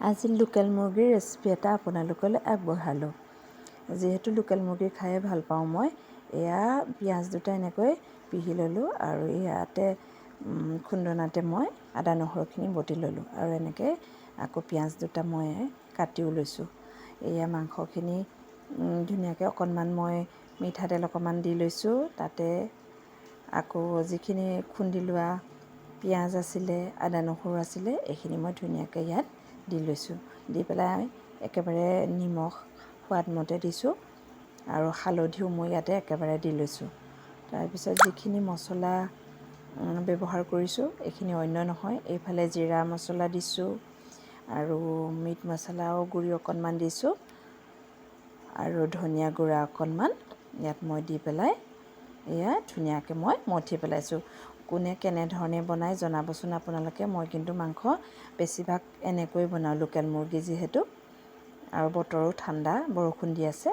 আজি লোকেল মুৰ্গীৰ ৰেচিপি এটা আপোনালোকলৈ আগবঢ়ালোঁ। যিহেতু লোকেল মুৰ্গী খাই ভাল পাওঁ মই, এয়া পিঁয়াজ দুটা এনেকৈ পিহি ল'লোঁ আৰু ইয়াতে খুন্দনাতে মই আদা নহৰুখিনি বটি ল'লোঁ আৰু এনেকৈ আকৌ পিঁয়াজ দুটা মই কাটিও লৈছোঁ। এয়া মাংসখিনি ধুনীয়াকৈ অকণমান মই মিঠাতেল অকণমান দি লৈছোঁ। তাতে আকৌ যিখিনি খুন্দি লোৱা পিঁয়াজ আছিলে, আদা নহৰু আছিলে, এইখিনি মই ধুনীয়াকৈ ইয়াত দি লৈছোঁ। দি পেলাই একেবাৰে নিমখ সোৱাদমতে দিছোঁ আৰু হালধিও মই ইয়াতে একেবাৰে দি লৈছোঁ। তাৰপিছত যিখিনি মছলা ব্যৱহাৰ কৰিছোঁ এইখিনি অন্য নহয়, এইফালে জিৰা মছলা দিছোঁ আৰু মিট মছলাও গুড়ি অকণমান দিছোঁ আৰু ধনিয়া গুড়া অকণমান ইয়াত মই দি পেলাই এয়া ধুনীয়াকৈ মই মঠি পেলাইছোঁ। কোনে কেনেধৰণে বনাই জনাবচোন আপোনালোকে। মই কিন্তু মাংস বেছিভাগ এনেকৈ বনাওঁ, লোকেল মুৰ্গী যিহেতু, আৰু বতৰো ঠাণ্ডা, বৰষুণ দি আছে।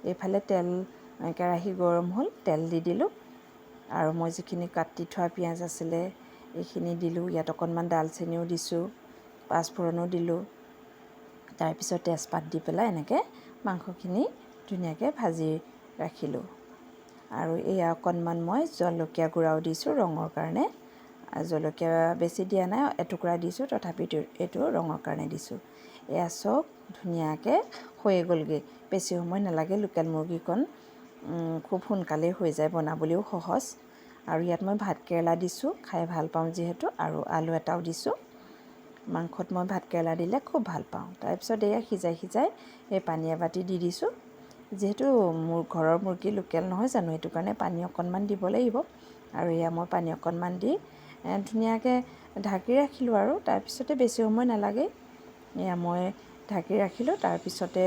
এইফালে কেৰাহী গৰম হ'ল, তেল দি দিলোঁ আৰু মই যিখিনি কাটি থোৱা পিঁয়াজ আছিলে এইখিনি দিলোঁ। ইয়াত অকণমান ডালচেনিও দিছোঁ, পাঁচফোৰণো দিলোঁ। তাৰপিছত তেজপাত দি পেলাই এনেকৈ মাংসখিনি ধুনীয়াকৈ ভাজি ৰাখিলোঁ আৰু এয়া অকণমান মই জলকীয়া গুড়াও দিছোঁ ৰঙৰ কাৰণে। জলকীয়া বেছি দিয়া নাই, এটুকুৰা দিছোঁ, তথাপিতো এইটো ৰঙৰ কাৰণে দিছোঁ। এয়া চব ধুনীয়াকৈ হৈয়ে গ'লগৈ, বেছি সময় নালাগে। লোকেল মুৰ্গীকণ খুব সোনকালেই হৈ যায়, বনাবলৈও সহজ। আৰু ইয়াত মই ভাতকেৰেলা দিছোঁ, খাই ভাল পাওঁ যিহেতু, আৰু আলু এটাও দিছোঁ। মাংসত মই ভাতকেৰেলা দিলে খুব ভাল পাওঁ। তাৰপিছত এয়া সিজাই এই পানী এবাতি দি দিছোঁ। যিহেতু মোৰ ঘৰৰ মুৰ্গী লোকেল নহয় জানো, সেইটো কাৰণে পানী অকণমান দিব লাগিব। আৰু এয়া মই পানী অকণমান দি ধুনীয়াকৈ ঢাকি ৰাখিলোঁ আৰু তাৰপিছতে বেছি সময় নালাগে। এয়া মই ঢাকি ৰাখিলোঁ, তাৰপিছতে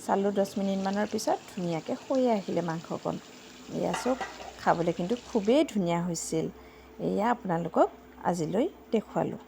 চালোঁ 10 মিনিটমানৰ পিছত ধুনীয়াকৈ হৈয়ে আহিলে মাংসকণ। এয়া চব খাবলৈ কিন্তু খুবেই ধুনীয়া হৈছিল। এয়া আপোনালোকক আজিলৈ দেখুৱালোঁ।